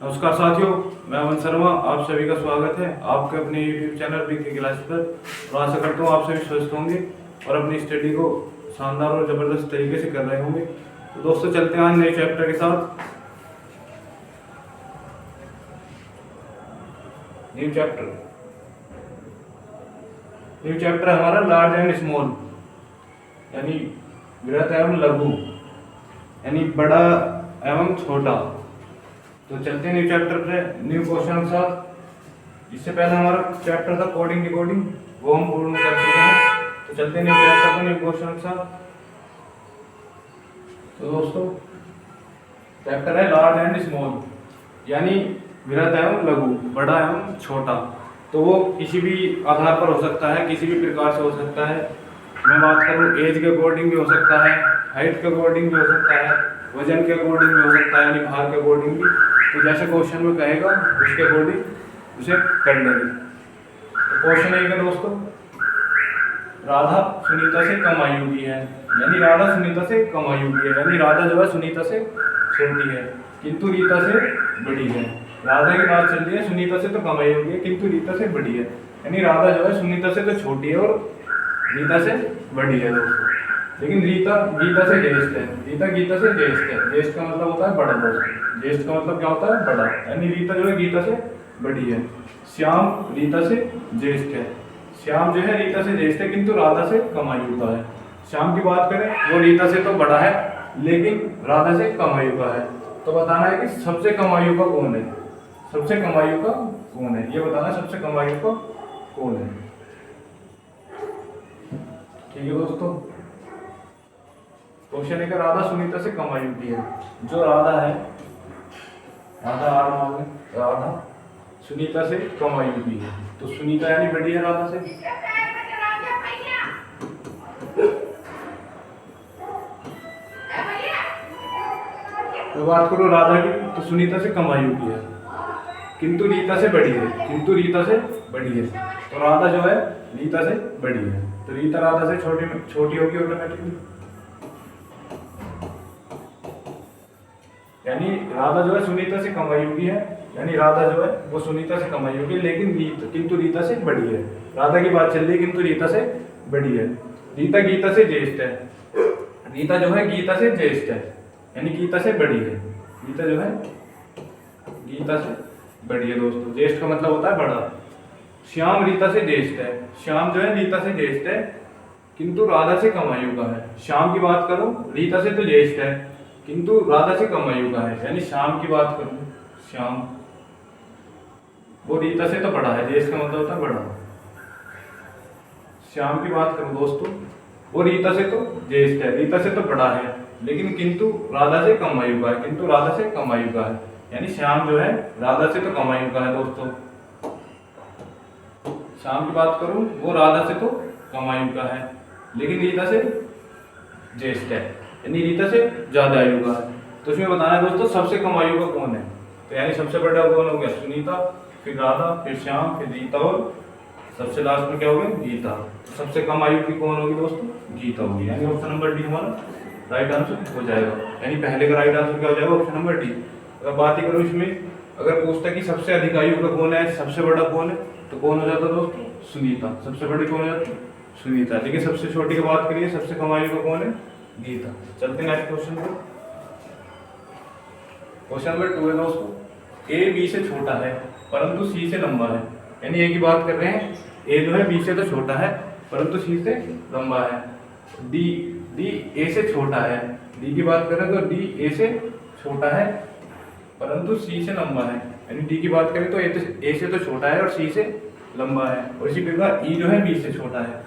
नमस्कार साथियों, मैं अमन शर्मा। आप सभी का स्वागत है आपके अपने YouTube चैनल बीके क्लास पर। और आशा करता हूँ आप सभी स्वस्थ होंगे और अपनी स्टडी को शानदार और ज़बरदस्त तरीके से कर रहे होंगे। तो दोस्तों चलते हैं आज नए चैप्टर के साथ। न्यू चैप्टर हमारा लार्ज एंड स्मॉल, यानी बृहत एवं लघु, यानी बड़ा एवं छोटा। तो चलते हैं न्यू चैप्टर पे, न्यू क्वेश्चन के साथ। इससे पहले हमारा चैप्टर था कोडिंग डिकोडिंग, वो हम पूर्ण कर चुके हैं। तो चलते हैं न्यू चैप्टर पे, न्यू क्वेश्चन के साथ। तो दोस्तों चैप्टर है लार्ज एंड स्मॉल, यानी बृहत एवं लघु, बड़ा एवं छोटा। तो वो किसी भी आधार पर हो सकता है, किसी भी प्रकार से हो सकता है। मैं बात करूँ एज के अकॉर्डिंग भी हो सकता है, हाइट के अकॉर्डिंग भी हो सकता है, वजन के अकॉर्डिंग भी हो सकता है, यानी भार के अकॉर्डिंग भी। तो जैसे क्वेश्चन में कहेगा उसके अकॉर्डिंग उसे कर लेंगे। तो क्वेश्चन एक है दोस्तों, राधा सुनीता से कम आयु की है, यानी राधा सुनीता से कम आयु की है, यानी राधा जो है सुनीता से छोटी है किंतु रीता से बड़ी है। राधा की बात चल रही है, सुनीता से तो कम आयु की है किंतु रीता से बड़ी है, यानी राधा जो है सुनीता से तो छोटी है और रीता से बड़ी है दोस्तों। लेकिन रीता गीता से ज्येष्ठ है, रीता गीता से ज्येष्ठ है। ज्येष्ठ का मतलब होता है बड़ा दोस्तों, ज्येष्ठ का मतलब क्या होता है बड़ा, यानी रीता जो है गीता से बड़ी है। श्याम रीता से ज्येष्ठ है, श्याम जो है रीता से ज्येष्ठ है किंतु राधा से कम आयु का है। श्याम की बात करें वो रीता से तो बड़ा है लेकिन राधा से कम आयु का है। तो बताना है कि सबसे कम आयु का कौन है, सबसे कम आयु का कौन है, ये बताना है सबसे कम आयु का कौन है। ठीक है दोस्तों, क्वेश्चन है कि राधा सुनीता से कम आयु की है। जो राधा है, राधा सुनीता से कम आयु की है, तो सुनीता यानी बड़ी है राधा से। तो बात करो राधा की, तो सुनीता से कम आयु की है किंतु रीता से बड़ी है, किंतु रीता से बड़ी है। तो राधा जो है रीता से बड़ी है, तो रीता राधा से छोटी होगी ऑटोमेटिकली। यानी राधा जो है सुनीता से कम आयु की है, यानी राधा जो है वो सुनीता से कम आयु की है लेकिन किंतु रीता से बड़ी है। राधा की बात चल रही है किंतु रीता से बड़ी है। रीता गीता से ज्येष्ठ है, रीता जो है गीता से ज्येष्ठ है, यानी गीता से बड़ी है। रीता जो है गीता से बड़ी है दोस्तों, ज्येष्ठ का मतलब होता है बड़ा। श्याम रीता से ज्येष्ठ है, श्याम जो है रीता से ज्येष्ठ है किंतु राधा से कम आयु का है। श्याम की बात करो रीता से तो ज्येष्ठ है किंतु राधा से कम आयु का है, यानी श्याम की बात करूं, श्याम वो रीता से तो बड़ा है, ज्येष्ठ का मतलब होता है बड़ा। श्याम की बात करूं दोस्तों, वो रीता से तो ज्येष्ठ है, रीता से तो बड़ा है लेकिन किंतु राधा से कम आयु का है, किंतु राधा से कम आयु का है, यानी श्याम जो है राधा से तो कम आयु का है दोस्तों। श्याम की बात करूं वो राधा से तो कम आयु का है लेकिन रीता से ज्येष्ठ है, यानी रीता से ज्यादा आयु का है। तो इसमें बताना है दोस्तों सबसे कम आयु का कौन है। तो यानी सबसे बड़ा कौन हो गया, सुनीता, फिर राधा, फिर श्याम, फिर रीता और सबसे लास्ट में क्या हो गया, गीता। तो सबसे कम आयु की कौन होगी दोस्तों, गीता होगी, यानी ऑप्शन नंबर डी हमारा राइट आंसर हो जाएगा। यानी पहले का राइट आंसर क्या हो जाएगा, ऑप्शन नंबर डी। अगर बात ही करूँ इसमें, अगर पूछता कि सबसे अधिक आयु का कौन है, सबसे बड़ा कौन है, तो कौन हो जाता दोस्तों, सुनीता। सबसे बड़ी कौन हो जाती, सुनीता। लेकिन सबसे छोटी की बात करिए, सबसे कम आयु का कौन है, गीता। चलते हैं नेक्स्ट क्वेश्चन पर। क्वेश्चन नंबर 2 है दोस्तों, ए बी से छोटा है परंतु सी से लंबा है। यानी ए की बात कर रहे हैं, ए जो है बी से तो छोटा है परंतु सी से लंबा है। डी ए से छोटा है, डी की बात करें तो डी ए से छोटा है परंतु सी से लंबा है। यानी डी की बात करें तो ए से तो छोटा है और सी से लंबा है। और इसी प्रकार ई जो है बी से छोटा है।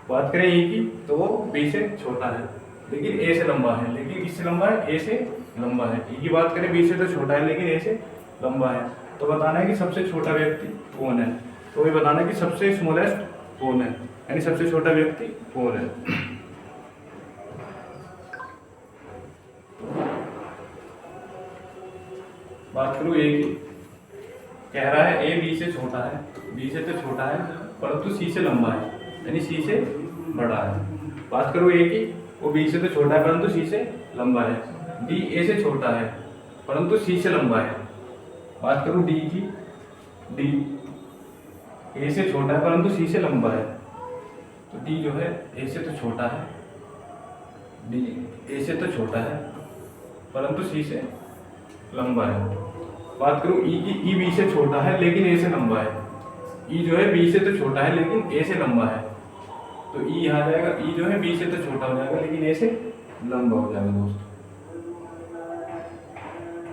बात करें ई की तो वो बी से छोटा है लेकिन ए से लंबा है, लेकिन किससे लंबा है, ए से लंबा है। ई की बात करें बी से तो छोटा है लेकिन ए से लंबा है। तो बताना है कि सबसे छोटा व्यक्ति कौन है। तो ये बताना है कि सबसे स्मॉलेस्ट कौन है, यानी सबसे छोटा व्यक्ति कौन है। बात करूं ए की, कह रहा है ए बी से छोटा है, बी से तो छोटा है परंतु सी से लंबा है, यानी सी से बड़ा है। बात करूं ए की, वो बी से तो छोटा है परंतु सी से लंबा है। डी ए से छोटा है परंतु सी से लंबा है। बात करूँ डी की, डी ए से छोटा है परंतु सी से लंबा है, तो डी जो है ए से तो छोटा है, डी ए से तो छोटा है परंतु सी से लंबा है। बात करूँ ई की, ई बी से छोटा है लेकिन ए से लंबा है, ई जो है बी से तो छोटा है लेकिन ए से लंबा है, तो ई यहाँ जाएगा, ई जो है बी से तो छोटा हो जाएगा लेकिन ए से लंबा हो जाएगा दोस्तों।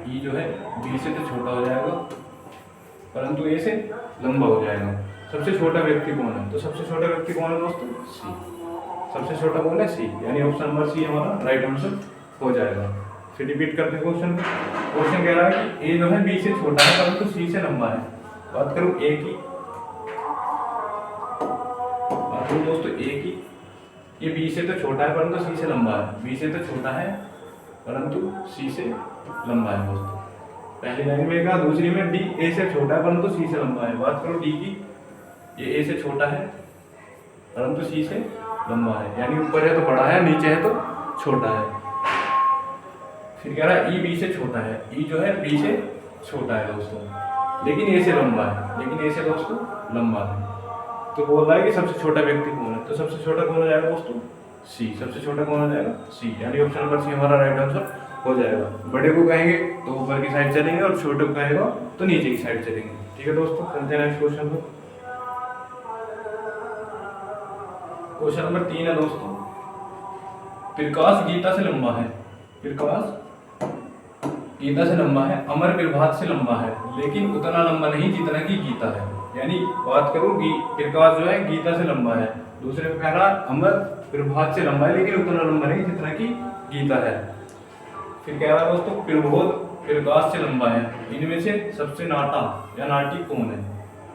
ई जो है बी से तो छोटा हो जाएगा परंतु ए से लंबा हो जाएगा। सबसे छोटा व्यक्ति कौन है? तो सबसे छोटा व्यक्ति कौन है दोस्तों? सी। सबसे छोटा कौन है? सी, यानी ऑप्शन नंबर सी हमारा राइट आंसर हो जाएगा। फिर रिपीट करते हैं क्वेश्चन को। क्वेश्चन कह रहा है कि ए जो है बी से छोटा है परंतु सी से लंबा है। बात करूँ ए की, बात करूँ दोस्तों ए की, ये बी से तो छोटा है परंतु सी से लंबा है, बी से तो छोटा है परंतु सी से लंबा है दोस्तों। पहली लाइन में कहा, दूसरी में डी ए से छोटा है परंतु सी से लंबा है। बात करो डी की, ये ए से छोटा है परंतु सी से लंबा है, यानी ऊपर है तो बड़ा है, नीचे है तो छोटा है। फिर कह रहा है ई बी से छोटा है, ई जो है बी से छोटा है दोस्तों लेकिन ए से लंबा है, लेकिन ए से दोस्तों लंबा है। तो बोल रहा है कि सबसे छोटा व्यक्ति कौन है? तो सबसे छोटा कौन हो जाएगा दोस्तों? सी। सबसे छोटा कौन हो जाएगा? सी, यानी ऑप्शन नंबर सी हमारा राइट आंसर हो जाएगा। बड़े को कहेंगे तो ऊपर की साइड चलेंगे और छोटे को कहेगा तो नीचे की साइड चलेंगे। ठीक है दोस्तों, चलते हैं नेक्स्ट क्वेश्चन को। क्वेश्चन नंबर 3 है दोस्तों, प्रकाश गीता से लंबा है, प्रकाश गीता से लंबा है, अमर प्रभात से लंबा है लेकिन उतना लंबा नहीं जितना कि गीता है। यानी बात करूँ प्रकाश जो है गीता से लंबा है, दूसरे में कह रहा अमर प्रभात से लंबा है लेकिन उतना लंबा नहीं जितना कि गीता है। फिर कह रहा दोस्तों प्रबोध प्रकाश से लंबा है, इनमें से सबसे नाटा या नाटी कौन है?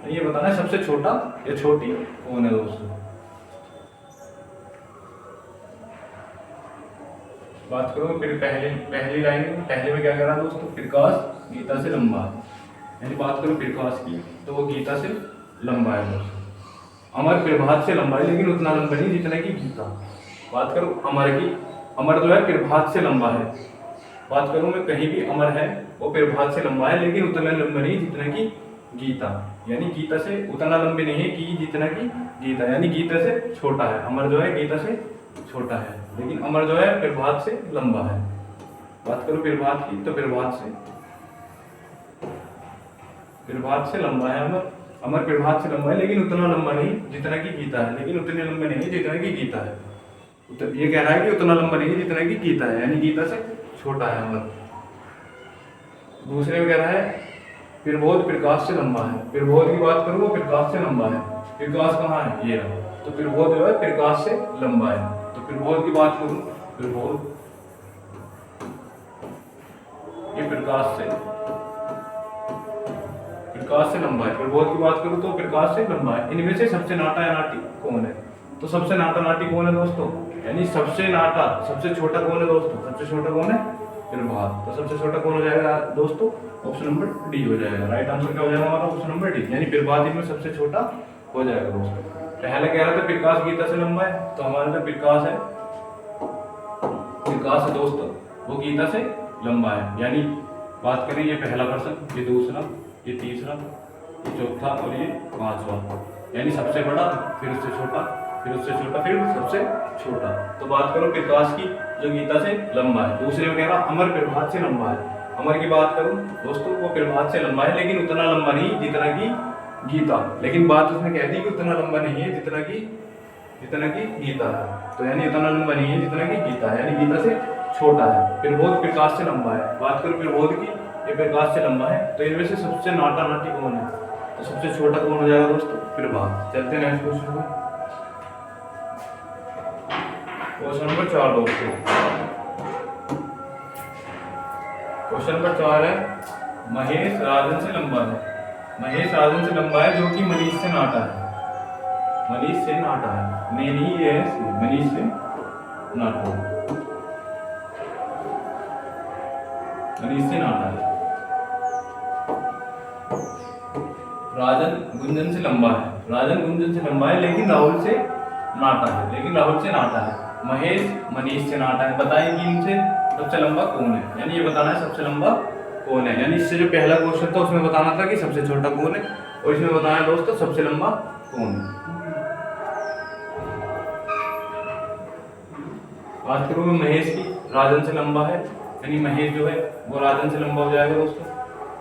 ये बताना है सबसे छोटा या छोटी कौन है दोस्तों। बात करो फिर पहली लाइन में, पहले में क्या कह रहा दोस्तों? प्रकाश गीता से लंबा है, यानी बात करो प्रकाश की तो वो गीता से लंबा है दोस्तों। अमर प्रभात से लंबा है लेकिन उतना लंबा नहीं जितना कि गीता। बात करूं अमर की, अमर जो है प्रभात से लंबा है, बात करूं मैं कहीं भी अमर है वो प्रभात से लंबा है लेकिन उतना लंबा नहीं जितना कि गीता, यानी गीता से उतना लंबे नहीं है कि जितना कि गीता, यानी गीता से छोटा है। अमर जो है गीता से छोटा है लेकिन अमर जो है प्रभात से लंबा है। बात करूं प्रभात की तो प्रभात से लंबा है अमर, अमर प्रभात से लंबा है लेकिन उतना लंबा नहीं जितना कि गीता है, लेकिन उतने लंबे नहीं जितना कि गीता है। ये कह रहा है कि उतना लंबा नहीं जितना कि गीता है, यानी गीता से छोटा है अमर। दूसरे में कह रहा है प्रबोध प्रकाश से लंबा है, प्रबोध की बात करूँ वो प्रकाश से लंबा है, प्रकाश कहाँ है? ये रहा, तो प्रबोध जो है प्रकाश से लंबा है। तो प्रबोध की बात करूँ, प्रबोध ये प्रकाश से लंबा है, प्रबोध की बात करूं तो प्रकाश से लंबा है। इनमें से सबसे नाटा या नाटी कौन है? तो सबसे नाटा नाटी कौन है दोस्तों? यानी सबसे नाटा सबसे छोटा कौन है दोस्तों? सबसे छोटा कौन है? प्रभात। तो सबसे छोटा कौन हो जाएगा दोस्तों? ऑप्शन नंबर डी हो जाएगा। राइट आंसर क्या हो जाएगा हमारा? ऑप्शन नंबर डी, यानी प्रभात इनमें सबसे छोटा हो जाएगा दोस्तों। पहले कह रहा था प्रकाश गीता से लंबा है, तो हमारे लिए प्रकाश है दोस्तों, वो गीता से लंबा है। यानी बात करें ये पहला पर्सन, ये दूसरा, ये तीसरा, ये चौथा और ये पांचवा, यानी सबसे बड़ा, फिर उससे छोटा, फिर उससे छोटा, फिर सबसे छोटा। तो बात करो प्रकाश की जो गीता से लंबा है। दूसरे में कह रहा अमर प्रभात से लंबा है, अमर की बात करूं दोस्तों वो प्रभात से लंबा है लेकिन उतना लंबा नहीं जितना कि गीता, लेकिन बात उसने कह दी कि उतना लंबा नहीं है जितना कि गीता है। तो यानी उतना लंबा नहीं है जितना कि गीता है, यानी गीता से छोटा है। प्रबोध प्रकाश से लंबा है, बात करो प्रबोध की, ये प्रकाश से लंबा है। तो इनमें से सबसे नाटा नाटी कौन है? तो सबसे छोटा कौन हो जाएगा दोस्तों? प्रभात। चलते हैं नेक्स्ट क्वेश्चन में। क्वेश्चन नंबर 4 दोस्तों, क्वेश्चन नंबर 4 है महेश राजन से लंबा है, महेश राजन से लंबा है जो कि मनीष से नाटा है, मनीष से नाटा है, नहीं ये है मनीष से नाटा है, मनीष से नाटा है। राजन गुंजन से लंबा है, राजन गुंजन से लंबा है लेकिन राहुल से नाटा है, लेकिन राहुल से नाटा है। महेश मनीष से नाटा है। बताएं कि इनसे सबसे लंबा कौन है, यानी ये बताना है सबसे लंबा कौन है। यानी इससे जो पहला क्वेश्चन था उसमें बताना था कि सबसे छोटा कौन है, और इसमें बताना है दोस्तों सबसे लंबा कौन है। बात करूँ मैं महेश की, राजन से लंबा है, यानी महेश जो है वो राजन से लंबा हो जाएगा दोस्तों।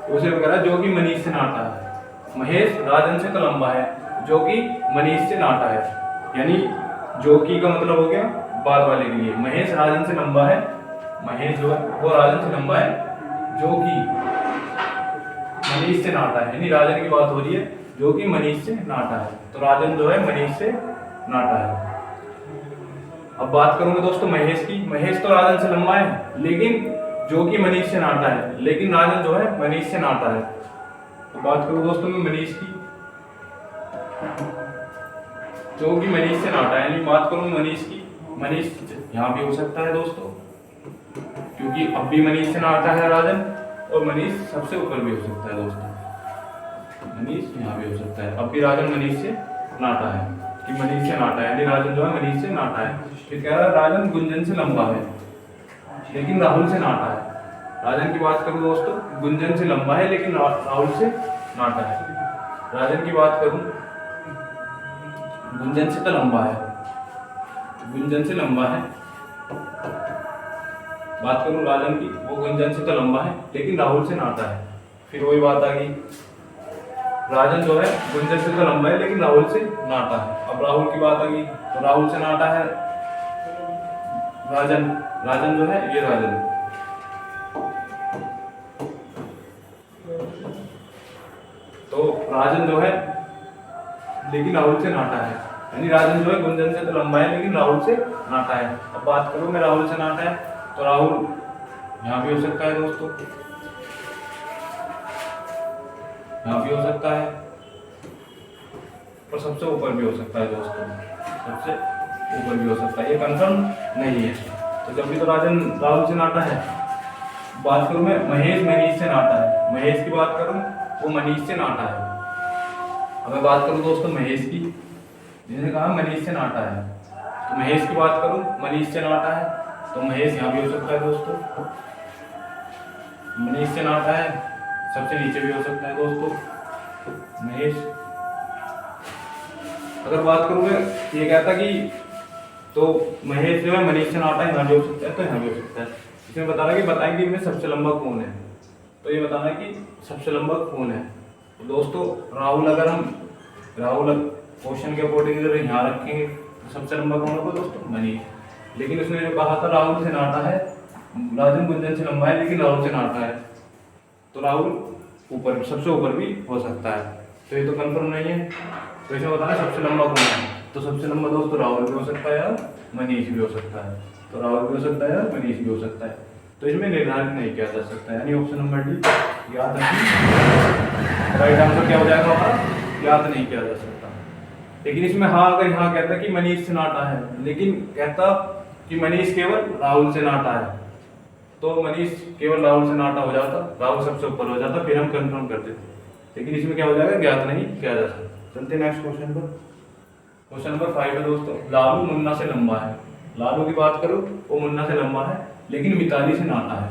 दूसरे वगैरह जो कि मनीष से नाटा है। महेश राजन से तो लंबा है, जो कि मनीष से नाटा है। यानी जो कि का मतलब हो गया बाद वाले के लिए, महेश राजन से लंबा है, महेश जो है वो राजन से लंबा है, जो कि मनीष से नाटा है। यानी राजन की बात हो रही है जो कि मनीष से नाटा है, तो राजन जो है मनीष से नाटा है। अब बात करूंगा दोस्तों महेश की। महेश तो राजन से लंबा है, लेकिन जो कि मनीष से नाटा है, लेकिन राजन जो है मनीष से नाटा है। तो बात करूं दोस्तों मैं मनीष की, जो कि मनीष से नाटा है। यानी बात करूं मनीष की, मनीष यहाँ भी हो सकता है दोस्तों, क्योंकि अब भी मनीष से नाटा है राजन, और मनीष सबसे ऊपर भी हो सकता है दोस्तों। मनीष यहाँ भी हो सकता है, अब भी राजन मनीष से नाटा है, कि मनीष से नाटा है, यानी राजन जो है मनीष से नाटा है। फिर कह रहा है राजन गुंजन से लंबा है, लेकिन राहुल से नाटा है। राजन की बात करूं दोस्तों, गुंजन से लंबा है लेकिन राहुल से नाटा है। राजन की बात करूं, गुंजन से तो लंबा है, गुंजन से लंबा है। बात करूं राजन की, वो गुंजन से तो लंबा है लेकिन राहुल से नाटा है। फिर वही बात आ गई, राजन जो है गुंजन से तो लंबा है लेकिन राहुल से नाटा है। अब राहुल की बात आ गई, तो राहुल से नाटा है राजन, राजन जो है ये राजन, तो राजन जो है लेकिन राहुल से नाटा है। यानी राजन जो है गुंजन से तो लंबा है लेकिन राहुल से नाटा है। अब बात करूं मैं राहुल से नाटा है, तो राहुल यहाँ भी हो सकता है दोस्तों, यहाँ भी हो सकता है, और सबसे ऊपर भी हो सकता है दोस्तों, सबसे ऊपर भी हो सकता है, ये कंफर्म नहीं है। तो जब भी तो राजन राहुल से नाटा है। बात करूं मैं महेश मनीष से नाटा है, महेश की बात करूं वो मनीष से नाटा है। अब मैं बात करूं दोस्तों महेश की, जिसने कहा मनीष से नाटा है, तो महेश की बात करूं मनीष से नाटा है, तो महेश यहाँ भी हो सकता है दोस्तों, मनीष से नाटा है, सबसे नीचे भी हो सकता है दोस्तों महेश। अगर बात करूं मैं, ये कहता कि तो महेश जो है मनीष से नाटा है, यहाँ भी हो सकता है, तो यहाँ भी हो सकता है। इसमें बता रहा है कि बताएंगे इनमें सबसे लंबा कौन है, तो ये बताना है कि सबसे लंबा कौन है। तो दोस्तों राहुल, अगर हम राहुल क्वेश्चन के अकॉर्डिंग अगर यहाँ रखेंगे तो सबसे लंबा कौन होगा दोस्तों, मनीष। लेकिन उसने जो कहा था राहुल से नाटा है, राजन गुंजन से लंबा है लेकिन राहुल से नाटा है, तो राहुल ऊपर सबसे ऊपर भी हो सकता है, तो ये तो कंफर्म नहीं है। तो इसे बताना सबसे लंबा कौन है, तो सबसे लंबा दोस्तों राहुल भी हो सकता है और मनीष भी हो सकता है, तो राहुल भी हो सकता है और मनीष भी हो सकता है। तो इसमें निर्धारित नहीं किया जा सकता है, यानी ऑप्शन नंबर डी याद रखिए, राइट आंसर क्या हो जाएगा हमारा, याद नहीं किया जा सकता। लेकिन इसमें हाँ, अगर यहाँ कहता कि मनीष से नाटा है, लेकिन कहता कि मनीष केवल राहुल से नाटा है, तो मनीष केवल राहुल से नाटा हो जाता, राहुल सबसे ऊपर हो जाता, फिर हम कंफर्म कर देते। लेकिन इसमें क्या हो जाएगा, ज्ञात नहीं किया जा सकता। चलते नेक्स्ट क्वेश्चन पर। क्वेश्चन नंबर 5 है दोस्तों, लालू मुन्ना से लंबा है। लालू की बात करो वो मुन्ना से लंबा है लेकिन मिताली से नाटा है।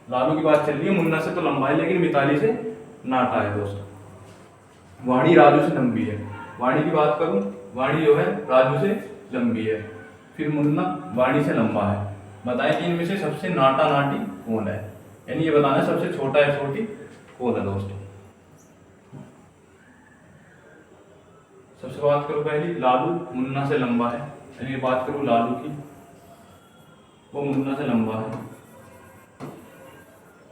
लालू की बात चल रही है, मुन्ना से तो लंबा है लेकिन मिताली से नाटा है दोस्तों। वाणी राजू से लंबी है। वाणी की बात करूं, वाणी जो है राजू से लंबी है, फिर मुन्ना वाणी से लंबा है। बताएं कि इनमें से सबसे नाटा नाटी कौन है, यानी ये बताना है सबसे छोटा या छोटी कौन है दोस्तों। सबसे बात करूं पहली, लालू मुन्ना से लंबा है, यानी बात करूं लालू की, वो मुन्ना से लंबा है।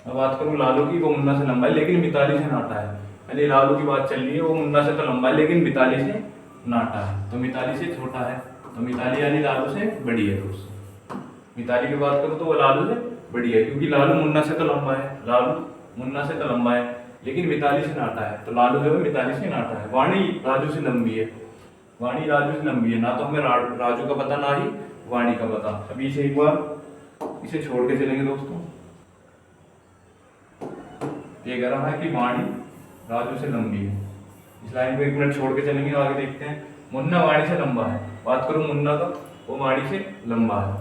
अब बात करूं लालू की, वो मुन्ना से लंबा है लेकिन मिताली से नाटा है, यानी लालू की बात चल रही है, वो मुन्ना से तो लंबा है लेकिन मिताली से नाटा है, तो मिताली से छोटा है, तो मिताली यानी लालू से बड़ी है दोस्तों। मिताली की बात करूं तो वो लालू से बड़ी है, क्योंकि लालू मुन्ना से तो लंबा है, लालू मुन्ना से तो लंबा है लेकिन मिताली से नाटा है, तो लालू जो है मिताली से नाटा है। वाणी राजू से लंबी है, वाणी राजू से लंबी है, ना तो हमें राजू का पता ना ही वाणी का पता। अभी इसे एक बार इसे छोड़ के चलेंगे दोस्तों, ये कह रहा है कि वाणी राजू से लंबी है, इस लाइन को 1 मिनट छोड़ के चलेंगे, आगे देखते हैं। मुन्ना वाणी से लंबा है, बात करूं मुन्ना का, वो वाणी से लंबा है,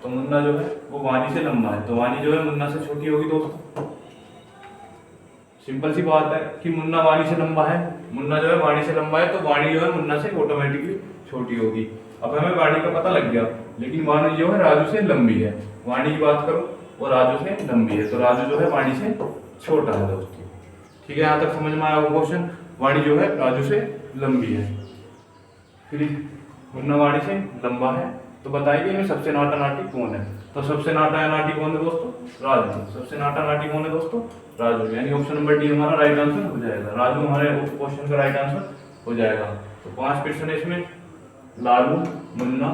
तो मुन्ना जो है वो वाणी से लंबा है, तो वाणी जो है मुन्ना से छोटी होगी दोस्तों। सिंपल सी बात है कि मुन्ना वाणी से लंबा है, मुन्ना जो है वाणी से लंबा है, तो वाणी जो है मुन्ना से ऑटोमेटिकली छोटी होगी। अब हमें वाणी का पता लग गया, लेकिन वाणी जो है राजू से लंबी है। वाणी की बात करो वो राजू से लंबी है, तो राजू जो है वाणी से छोटा है दोस्तों। ठीक है, यहाँ तक समझ में आया वो क्वेश्चन। वाणी जो है राजू से लंबी है, फिर मुन्ना वाणी से लंबा है, तो बताइए इनमें सबसे नाटा नाटी कौन है। तो सबसे नाटा नाटी कौन है दोस्तों? राजू। सबसे नाटा नाटी कौन है दोस्तों? राजू। यानी ऑप्शन नंबर डी हमारा राइट आंसर हो जाएगा। राजू हमारे क्वेश्चन का राइट आंसर हो जाएगा। तो 5 क्वेश्चन है इसमें, लालू, मुन्ना,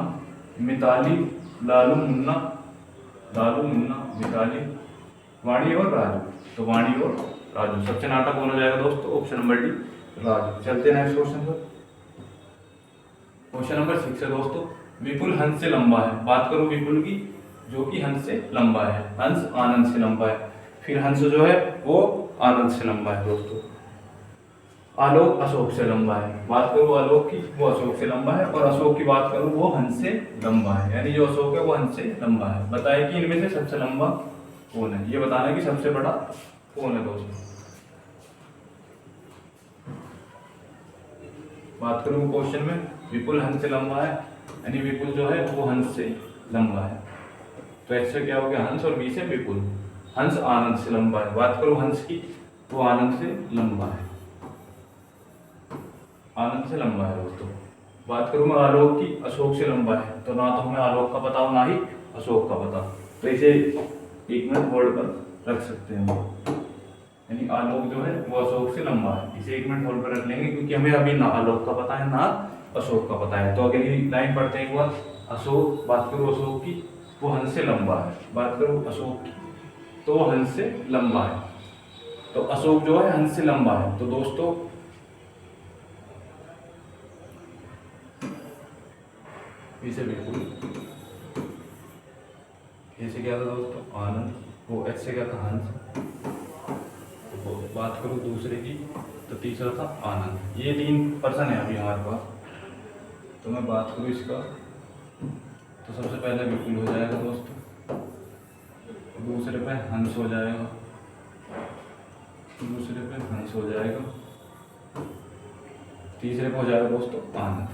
मिताली, लालू, मुन्ना, मिताली, वाणी और राजू। तो वाणी और राजू, सबसे नाटा कौन हो जाएगा दोस्तों? Option number D Raju. चलते हैं नेक्स्ट क्वेश्चन पर। क्वेश्चन नंबर 6 है दोस्तों, विपुल हंस से लंबा है। बात करो विपुल की, जो कि हंस से लंबा है। हंस आनंद से लंबा है, फिर हंस जो है वो आनंद से लंबा है दोस्तों। आलोक अशोक से लंबा है। बात करो आलोक की, वो अशोक से लंबा है, और अशोक की बात करो वो हंस से लंबा है। यानी जो अशोक है वो हंस से लंबा है। बताइए कि इनमें से सबसे लंबा कौन है, ये बताना है कि सबसे बड़ा कौन है दोस्तों। बात करूं क्वेश्चन में, विपुल हंस से लंबा है, यानी विपुल जो है वो हंस से लंबा है। तो ऐसे क्या हो गया? हंस, और बी से विपुल। हंस आनंद से लंबा है। बात करो हंस की, वो आनंद से लंबा है, आनंद से लंबा है दोस्तों। बात करूं मैं आलोक की, अशोक से लंबा है, तो ना तो हमें आलोक का पता हो ना ही अशोक का पता, तो इसे 1 मिनट होल्ड पर रख सकते हैं। यानी आलोक जो है वो अशोक से लंबा है, इसे 1 मिनट होल्ड पर रख लेंगे, क्योंकि हमें अभी ना आलोक का पता है ना अशोक का पता है। तो अगली लाइन पढ़ते हैं एक बार। अशोक, बात करो अशोक की, वो हंस से लंबा है। बात करो अशोक की, तो वो हंस से लंबा है। तो अशोक जो है हंस से लंबा है, तो दोस्तों इसे बिल्कुल, ऐसे क्या था दोस्तों? आनंद, वो एच से क्या था? हंस। तो बात करो दूसरे की, तो तीसरा था आनंद। ये 3 पर्सन है अभी हमारे पास। तो मैं बात करूँ इसका, तो सबसे पहले विपुल हो जाएगा दोस्तों, दूसरे पे हंस हो जाएगा, दूसरे पे हंस हो जाएगा, तीसरे पे हो जाएगा दोस्तों आनंद।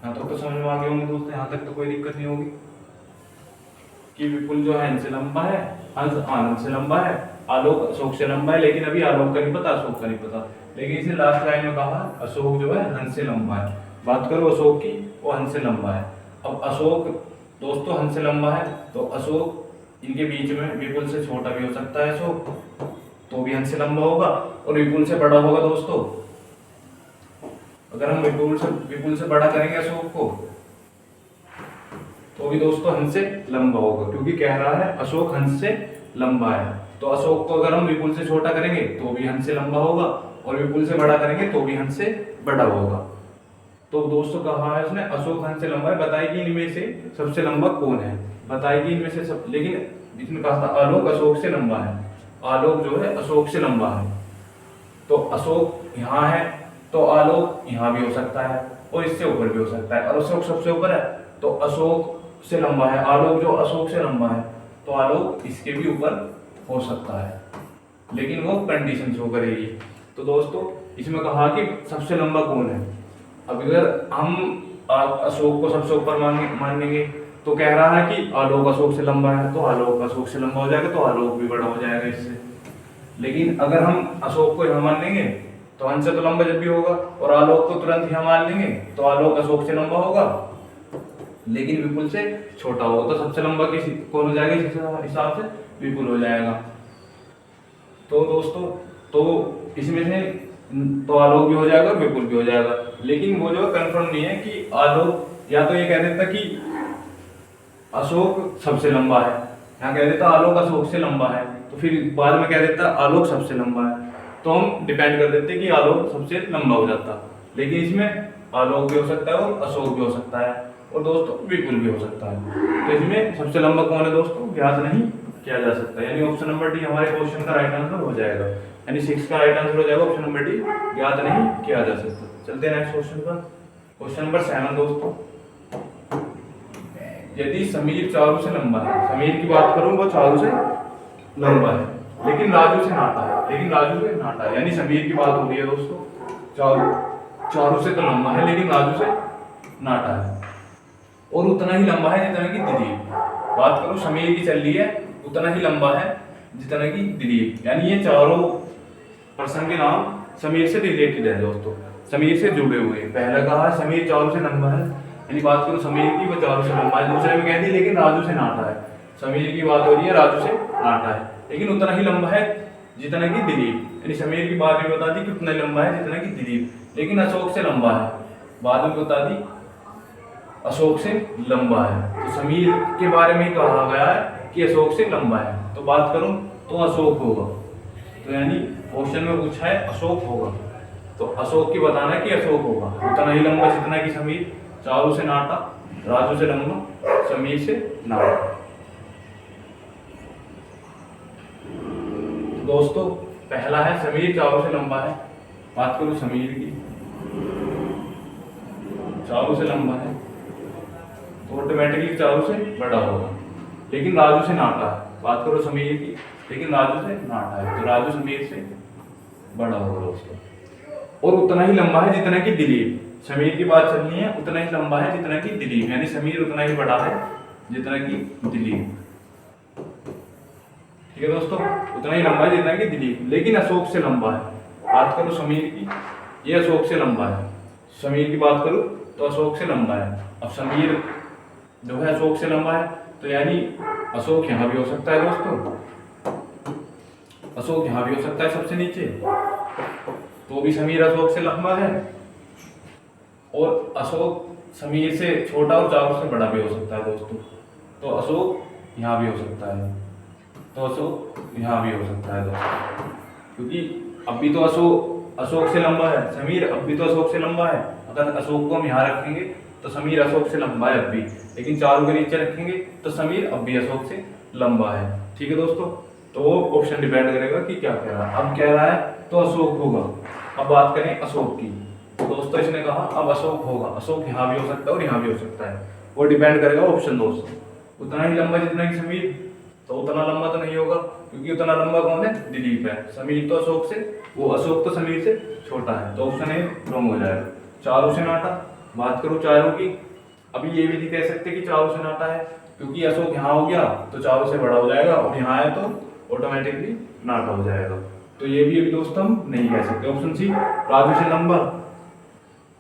यहाँ तक तो समझ में आ गए होंगे दोस्तों, यहाँ तक तो कोई दिक्कत नहीं होगी कि विपुल जो है हंस से लंबा है, हंस आनंद से लंबा है, आलोक अशोक से लंबा है, लेकिन अभी आलोक का नहीं पता, अशोक का नहीं पता। लेकिन इसे लास्ट लाइन में कहा अशोक जो है हंस से लंबा है। बात करो अशोक की, वो हंस से लंबा है। अब अशोक दोस्तों हंस से लंबा है, तो अशोक, इनके बीच में विपुल से छोटा भी हो सकता है अशोक, तो भी हंस से लंबा होगा, और विपुल से बड़ा होगा दोस्तों। अगर हम विपुल से बड़ा करेंगे अशोक को, तो भी दोस्तों हंस से लंबा होगा, क्योंकि कह रहा है अशोक हंस से लंबा है। तो अशोक को अगर हम विपुल से छोटा करेंगे तो भी हंस से लंबा होगा, और विपुल से बड़ा करेंगे तो भी हंस से बड़ा होगा। तो दोस्तों कहा है उसने अशोक हंस से लंबा है। बताएगी इनमें से सबसे लंबा कौन है? बताएगी इनमें से सब, लेकिन इसमें कहा था आलोक अशोक से लंबा है। आलोक जो है अशोक से लंबा है, तो अशोक यहाँ है, तो आलोक यहाँ भी हो सकता है, और इससे ऊपर भी हो सकता है, और अशोक सबसे ऊपर है, तो अशोक से लंबा है। आलोक जो अशोक से लंबा है, तो आलोक इसके भी ऊपर हो सकता है, लेकिन वो कंडीशन शो करेगी। तो दोस्तों इसमें कहा कि सबसे लंबा कौन है। अब अगर हम अशोक को सबसे ऊपर मानेंगे, तो कह रहा है कि आलोक अशोक से लंबा है, तो आलोक अशोक से लंबा हो जाएगा, तो आलोक भी बड़ा हो जाएगा इससे। लेकिन अगर हम अशोक को यहाँ मान लेंगे, तो हंस से तो लंबा जब भी होगा, और आलोक को तुरंत यहाँ मान लेंगे, तो आलोक अशोक से लंबा होगा, लेकिन विपुल से छोटा होगा। तो सबसे लंबा किसी कौन हो जाएगा इस हिसाब से? विपुल हो जाएगा। तो दोस्तों तो इसमें से तो आलोक भी हो जाएगा और विपुल भी हो जाएगा, लेकिन वो जो कंफर्म नहीं है कि आलोक, या तो ये कह देता कि अशोक सबसे लंबा है, यहाँ कह देता आलोक अशोक से लंबा है, तो फिर बाद में कह देता आलोक सबसे लंबा है, तो हम डिपेंड कर देते कि आलोक सबसे लंबा हो जाता। लेकिन इसमें आलोक भी हो सकता है और अशोक भी हो सकता है, और दोस्तों विपुल भी हो सकता है। तो इसमें सबसे लंबा कौन है दोस्तों? ज्ञात नहीं किया जा सकता। यानी ऑप्शन नंबर डी हमारे क्वेश्चन का राइट आंसर हो जाएगा। यानी 6 का राइट आंसर हो जाएगा ऑप्शन नंबर डी, ज्ञात नहीं किया जा सकता। चलते हैं नेक्स्ट क्वेश्चन पर। क्वेश्चन नंबर 7 दोस्तों, यदि समीर चारू से लंबा है, समीर की बात करूं वो चारू से लंबा है, लेकिन राजू से नाटा है, लेकिन राजू से नाटा है। यानी समीर की बात हो रही है दोस्तों, चारू से तो लंबा है लेकिन राजू से नाटा है, और उतना ही लंबा है जितना कि दिलीप। बात करो समीर की चल रही है, उतना ही लंबा है जितना कि दिलीप। यानी ये चारों पर्सन के नाम समीर से रिलेटेड है दोस्तों, समीर से जुड़े हुए। पहला कहा समीर चारू से लंबा है, यानी बात करो समीर की, वो चारू से लंबा है। दूसरे में कह दी लेकिन राजू से नाटा है, समीर की बात हो रही है, राजू से नाटा है, लेकिन उतना ही लंबा है जितना कि दिलीप। यानी समीर की बात भी बता दी कि उतना लंबा है जितना कि दिलीप, लेकिन अशोक से लंबा है, बाद में बता दी अशोक से लंबा है। तो समीर के बारे में कहा गया है कि अशोक से लंबा है, तो बात करूं तो अशोक होगा। तो यानी क्वेश्चन में पूछा है अशोक होगा, तो अशोक की बताना है कि अशोक होगा, उतना ही लंबा जितना कि समीर, चारू से नाटा, राजू से लंबा, समीर से नाटा। दोस्तों पहला है समीर चारू से लंबा है, बात करो समीर की, चारू से लंबा है तो ऑटोमेटिकली चारू से बड़ा होगा, लेकिन राजू से नाटा है। बात करो समीर की, लेकिन राजू से नाटा है, तो राजू समीर से बड़ा होगा दोस्तों। और उतना ही लंबा है जितना कि दिलीप, समीर की बात चलनी है, उतना ही लंबा है जितना कि दिलीप, यानी समीर उतना ही बड़ा है जितना कि दिलीप। ठीक है दोस्तों, उतना ही लंबा है जितना कि दिलीप, लेकिन अशोक से लंबा है। बात करो समीर की, ये अशोक से लंबा है, समीर की बात करूं तो अशोक से लंबा है। अब समीर जो है अशोक से लंबा है, तो यानी अशोक यहाँ भी हो सकता है दोस्तों, अशोक यहाँ भी हो सकता है सबसे नीचे, तो भी समीर अशोक से लंबा है, और अशोक समीर से छोटा और चारू से बड़ा भी हो सकता है दोस्तों। तो अशोक यहाँ भी हो सकता है, तो अशोक यहाँ भी हो सकता है दोस्तों, क्योंकि अभी तो अशोक से लंबा है समीर, अब भी तो अशोक से लंबा है। अगर अशोक को हम यहाँ रखेंगे तो समीर अशोक से लंबा है अब भी, लेकिन चारू के नीचे रखेंगे तो समीर अब भी अशोक से लंबा है। ठीक है दोस्तों, तो वो ऑप्शन डिपेंड करेगा कि क्या कह रहा है। अब कह रहा है तो अशोक होगा। अब बात करें अशोक की, तो दोस्तों इसने कहा अब अशोक होगा, अशोक यहाँ भी हो सकता है और यहाँ भी हो सकता है, वो डिपेंड करेगा ऑप्शन दोस्तों। उतना ही लंबा जितना कि समीर, तो उतना लंबा तो नहीं होगा, क्योंकि उतना लंबा कौन है, दिलीप है। समीर तो अशोक से, वो अशोक तो समीर से छोटा है, तो ऑप्शन ए रॉन्ग हो जाएगा। चारू से नाटा, बात करूं चारू की, अभी ये भी नहीं कह सकते कि चारू से नाटा है, क्योंकि अशोक यहाँ हो गया तो चारू से बड़ा हो जाएगा, और यहाँ है तो ऑटोमेटिकली नाटा हो जाएगा। तो ये भी अभी दोस्तों हम नहीं कह सकते। ऑप्शन सी राजू से लंबा।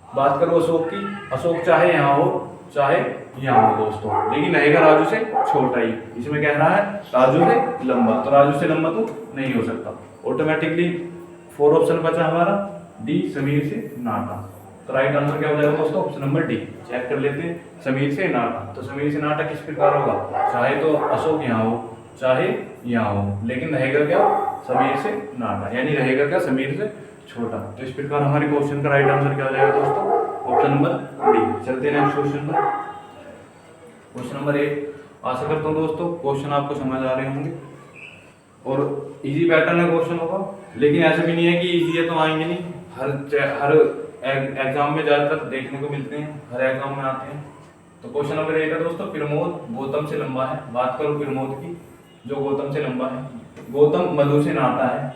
बात करो अशोक की, अशोक चाहे यहाँ हो चाहे यहाँ हो दोस्तों, लेकिन रहेगा राजू से छोटा ही। इसमें कह रहा है राजू से लंबा, तो राजू से लंबा तो नहीं हो सकता। ऑटोमेटिकली 4 ऑप्शन बचा हमारा, डी समीर से नाटा। तो राइट आंसर क्या हो जाएगा दोस्तों, ऑप्शन नंबर डी। चेक कर लेते हैं, समीर से नाटा। तो समीर से नाटा किस प्रकार होगा, चाहे तो अशोक यहाँ हो चाहे यहाँ हो, लेकिन रहेगा क्या, समीर से नाटा, यानी रहेगा क्या, समीर से छोटा। तो इस प्रकार हमारे क्वेश्चन का राइट आंसर क्या हो जाएगा दोस्तों, ऑप्शन नंबर डी। चलते हैं नेक्स्ट क्वेश्चन पर। Question number 8। आशा करता हूँ दोस्तों क्वेश्चन आपको समझ आ रहे होंगे, और इजी पैटर्न में क्वेश्चन होगा, लेकिन ऐसा भी नहीं है कि इजी है तो आएंगे नहीं। हर एग्जाम में ज़्यादातर देखने को मिलते हैं, हर एग्जाम में आते हैं। तो क्वेश्चन नंबर 8 है दोस्तों, प्रमोद गौतम से लंबा है। बात करो प्रमोद की, जो गौतम से लंबा है। गौतम मधु से नाता है।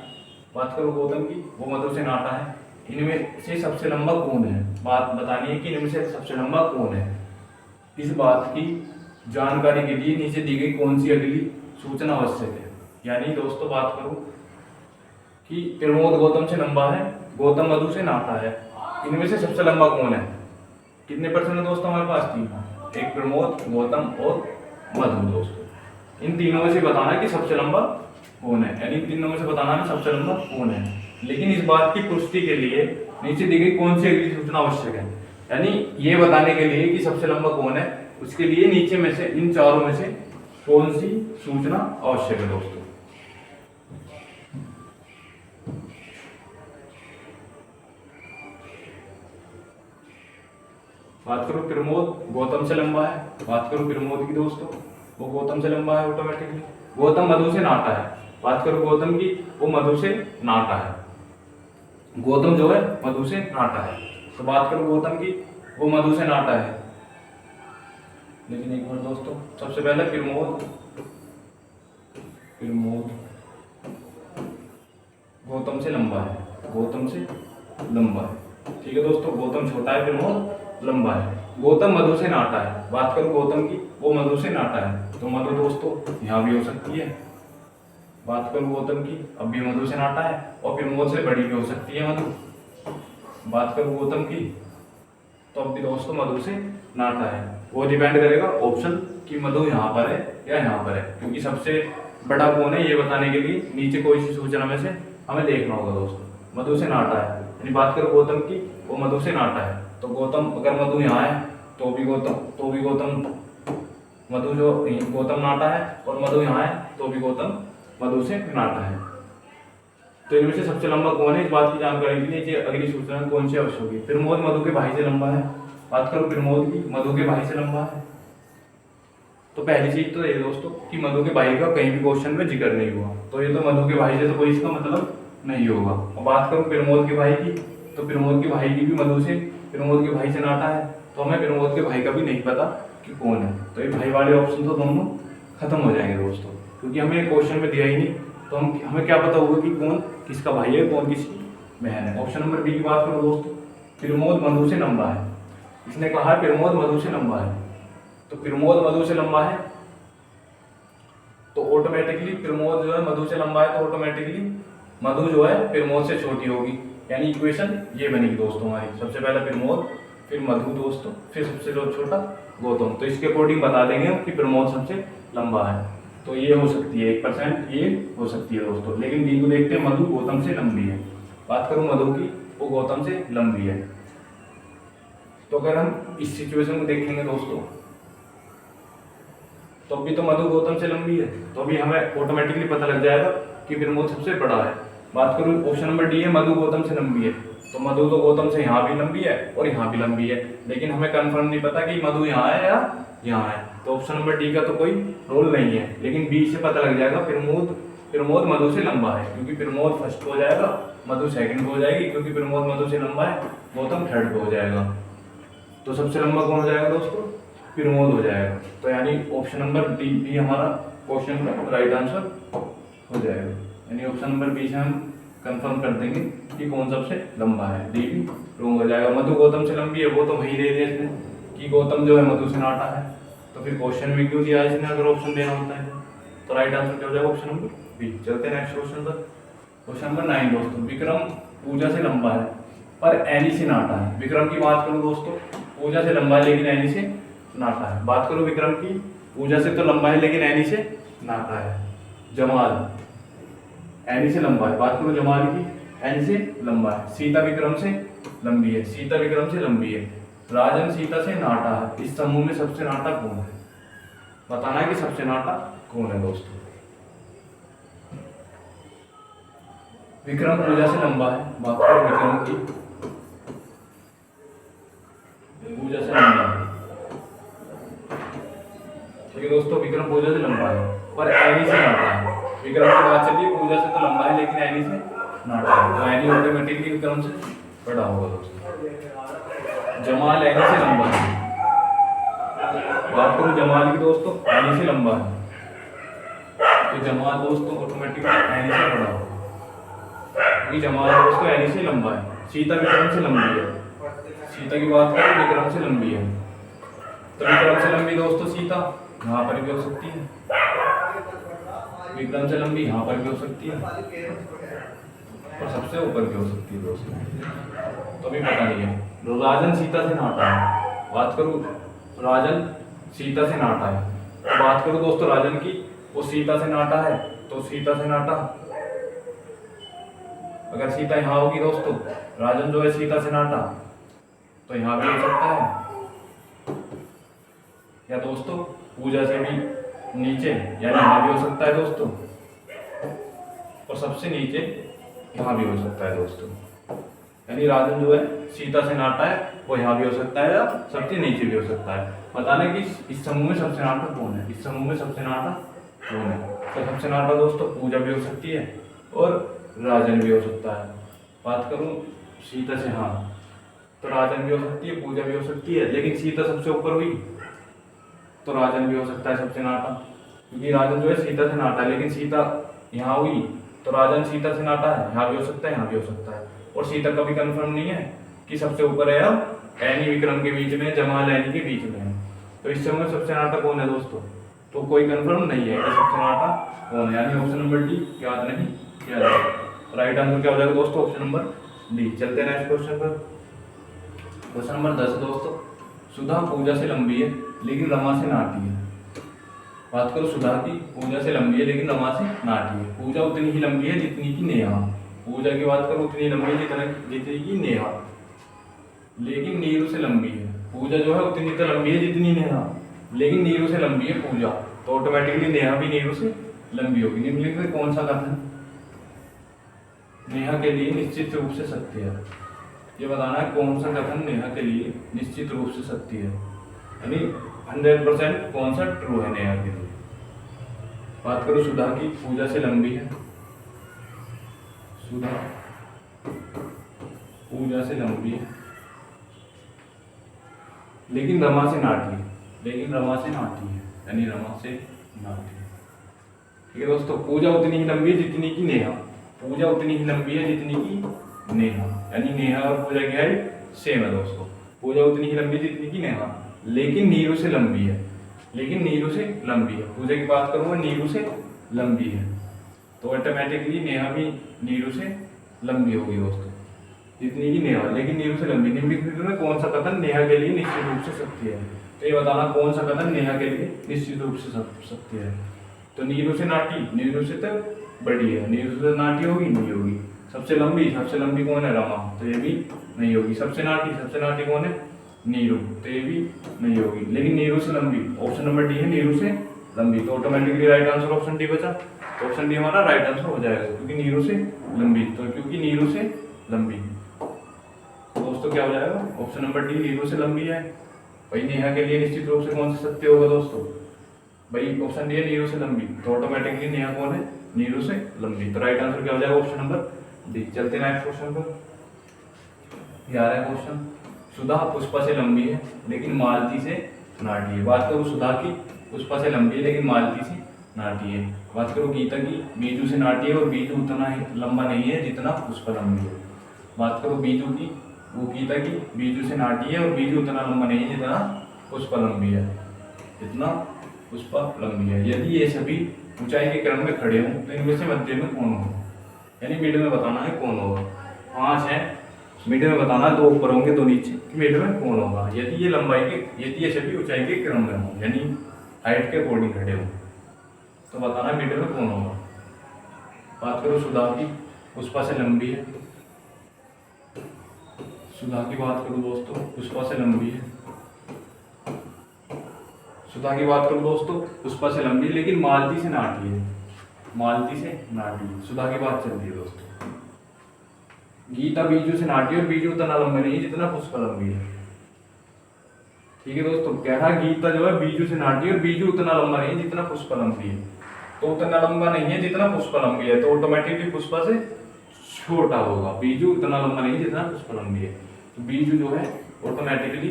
बात करो गौतम की, वो मधु से नाता है। इनमें से सबसे लंबा कौन है, बात बतानी है कि इनमें से सबसे लंबा कौन है। इस बात की जानकारी के लिए नीचे दी गई कौन सी अगली सूचना आवश्यक है। यानी दोस्तों बात करूं कि प्रमोद गौतम से लंबा है, गौतम मधु से नाता है, इनमें से सबसे लंबा कौन है। कितने परसेंट है दोस्तों हमारे पास, 3। एक प्रमोद, गौतम और मधु दोस्तों। इन तीनों में से बताना है कि सबसे लंबा कौन है, यानी इन तीनों में से बताना है सबसे लंबा कौन है। लेकिन इस बात की पुष्टि के लिए नीचे दी गई कौन सी अगली सूचना आवश्यक है, यानी ये बताने के लिए कि सबसे लंबा कौन है, उसके लिए नीचे में से इन चारों में से कौन सी सूचना आवश्यक है दोस्तों। बात करो प्रमोद गौतम से लंबा है। बात करो प्रमोद की दोस्तों, वो गौतम से लंबा है ऑटोमेटिकली। गौतम मधु से नाता है। बात करो गौतम की, वो मधु से नाता है। गौतम जो है मधु से नाता है। तो बात करो गौतम की, वो मधु से नाता है। लेकिन एक मिनट दोस्तों, सबसे पहले प्रमोद गौतम से लंबा है, गौतम से लंबा है। ठीक है दोस्तों, गौतम छोटा है, प्रमोद लंबा है। गौतम मधु से नाटा है, बात करूं गौतम की, वो मधु से नाटा है, तो मधु दोस्तों यहाँ भी हो सकती है। बात करूं गौतम की, अब भी मधु से नाटा है, और प्रमोद से बड़ी भी हो सकती है मधु। बात करूं गौतम की, तो अब भी दोस्तों मधु से नाटा है। वो डिपेंड करेगा ऑप्शन कि मधु यहाँ पर है या यहाँ पर है, क्योंकि सबसे बड़ा कौन है ये बताने के लिए नीचे कोई सी सूचना में से हमें देखना होगा दोस्तों। मधु से नाटा है, यानी बात करो गौतम की, वो मधु से नाटा है, तो गौतम अगर मधु यहाँ है तो भी गौतम मधु जो गौतम नाटा है, और मधु यहाँ है तो भी गौतम मधु से नाटा है। तो इनमें से सबसे लंबा कौन है, इस बात की जानकारी के लिए अगली सूचना कौन सी आवश्यक होगी। प्रमोद मधु के भाई से लंबा है, बात करो प्रमोद की, मधु के भाई से लंबा है। तो पहली चीज तो ये दोस्तों कि मधु के भाई का कहीं भी क्वेश्चन में जिक्र नहीं हुआ, तो ये तो मधु के भाई से तो कोई इसका मतलब नहीं होगा। और बात करूं प्रमोद के भाई की, तो प्रमोद के भाई की भी मधु से, प्रमोद के भाई से नाटा है, तो हमें प्रमोद के भाई का भी नहीं पता कि कौन है। तो ये भाई वाले ऑप्शन तो दोनों खत्म हो जाएंगे दोस्तों, क्योंकि हमें क्वेश्चन में दिया ही नहीं, तो हमें क्या पता होगा कि कौन किसका भाई है, कौन किसकी बहन है। ऑप्शन नंबर बी की बात करो दोस्तों, प्रमोद मधु से लंबा है। इसने कहा है प्रमोद मधु से लंबा है, तो प्रमोद मधु से लंबा है, तो ऑटोमेटिकली प्रमोद जो है मधु से लंबा है, तो ऑटोमेटिकली मधु जो है प्रमोद से छोटी होगी। यानी इक्वेशन ये बनेगी दोस्तों हमारी, सबसे पहले प्रमोद, फिर मधु दोस्तों, फिर सबसे जो छोटा गौतम। तो इसके अकॉर्डिंग बता देंगे हम कि प्रमोद सबसे लंबा है। तो ये हो सकती है 1%, ये हो सकती है दोस्तों। लेकिन डी को देखते हैं, मधु गौतम से लंबी है। बात करूं मधु की, वो गौतम से लंबी है। तो अगर हम इस सिचुएशन को देखेंगे दोस्तों, तो अभी तो मधु गौतम से लंबी है, तो अभी हमें ऑटोमेटिकली पता लग जाएगा कि प्रमोद सबसे बड़ा है। बात करूं ऑप्शन नंबर डी है, मधु गौतम से लंबी है, तो मधु तो गौतम से यहाँ भी लंबी है और यहाँ भी लंबी है, लेकिन हमें कंफर्म नहीं पता कि मधु यहाँ है या यहाँ है। तो ऑप्शन नंबर डी का तो कोई रोल नहीं है, लेकिन बी से पता लग जाएगा प्रमोद मधु से लंबा है, क्योंकि प्रमोद फर्स्ट हो जाएगा, मधु सेकंड हो जाएगी, क्योंकि प्रमोद मधु से लंबा है, गौतम थर्ड हो जाएगा। तो सबसे लंबा कौन हो जाएगा दोस्तों, प्रमोद हो जाएगा। तो यानी ऑप्शन नंबर डी भी हमारा क्वेश्चन का राइट आंसर हो जाएगा। यानी ऑप्शन नंबर बी से हम कंफर्म कर देंगे कि कौन सबसे लंबा है, डी भी रॉन्ग हो जाएगा। मधु गौतम से लंबी है, वो तो वही दे दिया इसने कि गौतम जो है मधु से नाटा है, तो फिर क्वेश्चन में क्यों दिया इसने अगर ऑप्शन देना होता है। तो राइट आंसर क्या हो जाएगा, ऑप्शन नंबर बी। चलते हैं नेक्स्ट क्वेश्चन पर। क्वेश्चन नंबर 9 दोस्तों, विक्रम पूजा से लंबा है पर एनी से नाटा है। विक्रम की बात करूं दोस्तों, पूजा से लंबा है लेकिन एनी से नाटा है। बात करूं विक्रम की, पूजा से तो लंबा है लेकिन एनी से नाटा है। जमाल एनी से लंबा है, बात करो जमाल की, एनी से लंबा है। सीता विक्रम से लंबी है, सीता विक्रम से लंबी है। राजन सीता से नाटा है। इस समूह में सबसे नाटा कौन है, बताना है कि सबसे नाटा कौन है दोस्तों। विक्रम पूजा से लंबा है, बात करो विक्रम की, पूजा से लंबा है। ठीक है दोस्तों, विक्रम पूजा से लंबा है पर एनी से नाटा है। विक्रम की बात चलिए, पूजा से तो लंबा है लेकिन एनी से नाटा है, तो एनी ऑटोमेटिकली विक्रम से बड़ा होगा दोस्तों। जमाल एनी से लंबा है, बात करूं जमाल की दोस्तों, एनी से लंबा है, तो जमाल दोस्तों ऑटोमेटिकली एनी से बड़ा होगा, क्योंकि जमाल दोस्तों एनी से लंबा है। सीता विक्रम से लंबी है, सीता की बात करें विक्रम से लंबी है, तो विक्रम से लंबी दोस्तों सीता यहाँ पर भी हो सकती है, विक्रम से लंबी यहाँ पर भी हो सकती है, और सबसे ऊपर भी हो सकती है दोस्तों। तो अभी पता नहीं है। राजन सीता से नाटा है, बात करूं राजन सीता से नाटा है, तो बात करूं दोस्तों राजन की, वो सीता से नाटा है, तो सीता से नाटा, अगर सीता यहाँ होगी दोस्तों, राजन जो है सीता से नाटा, तो यहाँ भी हो सकता है, या दोस्तों पूजा से भी नीचे यानी यहाँ भी हो सकता है दोस्तों, और सबसे नीचे यहाँ भी हो सकता है दोस्तों। यानी राजन जो है सीता से नाटा है, वो यहाँ भी हो सकता है या सबसे नीचे भी हो सकता है। बताना कि इस समूह में सबसे नाटा कौन है, इस समूह में सबसे नाटा कौन है। तो सबसे नाटा दोस्तों पूजा भी हो सकती है और राजन भी हो सकता है। बात करूं सीता से, हाँ, तो राजन भी हो सकती है, पूजा भी हो सकती है, लेकिन सीता सबसे ऊपर हुई तो राजन भी हो सकता है सबसे नाटा, क्योंकि राजन जो है सीता से नाटा है, लेकिन सीता यहाँ हुई तो राजन सीता से नाटा है, यहाँ भी हो सकता है, यहाँ भी हो सकता है। और सीता कभी कंफर्म नहीं है कि सबसे ऊपर है या एनी विक्रम के बीच में, जमाल एनी के बीच में है। तो इस समय सबसे नाटा कौन है दोस्तों? तो कोई कंफर्म नहीं है कि सबसे नाटा कौन है, यानी ऑप्शन नंबर डी याद नहीं किया जाएगा। राइट आंसर क्या हो जाएगा दोस्तों? Option number D. चलते हैं नेक्स्ट क्वेश्चन पर। क्वेश्चन नंबर 10 दोस्तों, सुधा पूजा से लंबी है लेकिन रमा से नाटी है। बात करो सुधा की, पूजा से लंबी है लेकिन रमा से नाटी है। पूजा उतनी ही लंबी है जितनी की नेहा। पूजा की बात करो उतनी लंबी है जितनी की नेहा, लेकिन नीरू से लंबी है। पूजा जो है उतनी तो लंबी है जितनी नेहा, लेकिन नीरू से लंबी है पूजा, तो ऑटोमेटिकली नेहा भी नीरू से लंबी होगी। निम्नलिखित में कौन सा कथन नेहा के लिए निश्चित रूप से सत्य है? ये बताना है कौन सा कथन नेहा के लिए निश्चित रूप से सत्य है, यानी 100% कौन सा ट्रू है नेहा के लिए। बात करो सुधा की, पूजा से लंबी है, सुधा पूजा से लंबी है लेकिन रमा से नाटी है, लेकिन रमा से नाटी है, यानी रमा से नाटी है। ठीक है दोस्तों, पूजा उतनी ही लंबी है जितनी की नेहा। पूजा उतनी ही लंबी है जितनी की नेहा, यानी नेहा और पूजा क्या है? सेम है दोस्तों। पूजा उतनी ही लंबी है जितनी की नेहा, लेकिन नीरू से लंबी है, लेकिन नीरू से लंबी है। पूजा की बात करूँ नीरू से लंबी है, तो ऑटोमेटिकली नेहा भी नीरू से लंबी होगी दोस्तों, जितनी की नेहा, लेकिन नीरू से लंबी। निम्नलिखित में कौन सा कथन नेहा के लिए निश्चित रूप से सत्य है? तो ये बताना कौन सा कथन नेहा के लिए निश्चित रूप से सत्य है। तो नीरू से नाटी, नीरू से तो बड़ी है, नीरू से नाटी होगी नहीं होगी। सबसे लंबी कौन है? रमा, तो ये भी नहीं होगी। सबसे नाटी कौन है? नीरू, तो ये भी नहीं होगी। लेकिन नीरू से लंबी, ऑप्शन नंबर डी है नीरू से लंबी, तो automatically right answer option D बचा। तो ऑप्शन डी हमारा राइट आंसर हो जाएगा, क्योंकि नीरू से लंबी, तो क्योंकि नीरू से लंबी, तो दोस्तों क्या हो जाएगा? ऑप्शन नंबर डी नीरू से लंबी है। भाई नेहा के लिए निश्चित रूप से कौन सा सत्य होगा दोस्तों? भाई ऑप्शन डी है नीरू से लंबी, तो ऑटोमेटिकली नेहा कौन है? नीरू से लंबी, तो राइट आंसर क्या हो जाएगा? Option number D. चलते हैं नेक्स्ट क्वेश्चन पर। 11वां क्वेश्चन, सुधा पुष्पा से लंबी है लेकिन मालती से नाटी है। बात करो सुधा की, पुष्पा से लंबी है लेकिन मालती से नाटी है। बात करो गीता की, बीजू से नाटी है और बीजू उतना ही लंबा नहीं है जितना पुष्पा लंबी है। बात करो बीजू की, वो गीता की बीजू से नाटी है और बीजू उतना लंबा नहीं है जितना पुष्पा लंबी है, जितना पुष्पा लंबी है। यदि ये सभी ऊंचाई के क्रम में खड़े हों तो इनमें से मध्य में कौन होगा? यानी मिड में बताना है कौन होगा। 5 है, मिड में बताना है, 2 ऊपर होंगे 2 नीचे, मिड में कौन होगा? यदि ये सभी ऊंचाई के क्रम में हों, यानी हाइट के अकॉर्डिंग खड़े हों, तो बताना है मिड में कौन होगा। बात करो सुधा की, पुष्पा से लंबी है, सुधा की बात करो दोस्तों, पुष्पा से लंबी है। सुधा की बात करो दोस्तों, पुष्पा से लंबी है लेकिन मालती से नाटी है, मालती से नाटी है। सुधा की बात चल रही है दोस्तों। गीता बीजू से नाटी है और बीजू उतना लंबा नहीं है जितना पुष्पा लंबी है। ठीक है दोस्तों, कह रहा गीता जो है बीजू से नाटी है और बीजू उतना लंबा नहीं है जितना पुष्पा लंबी है, तो उतना लंबा नहीं है जितना पुष्पा लंबी है, तो ऑटोमेटिकली पुष्पा से छोटा होगा। बीजू उतना लंबा नहीं है जितना पुष्पा लंबी है, तो बीजू जो है ऑटोमेटिकली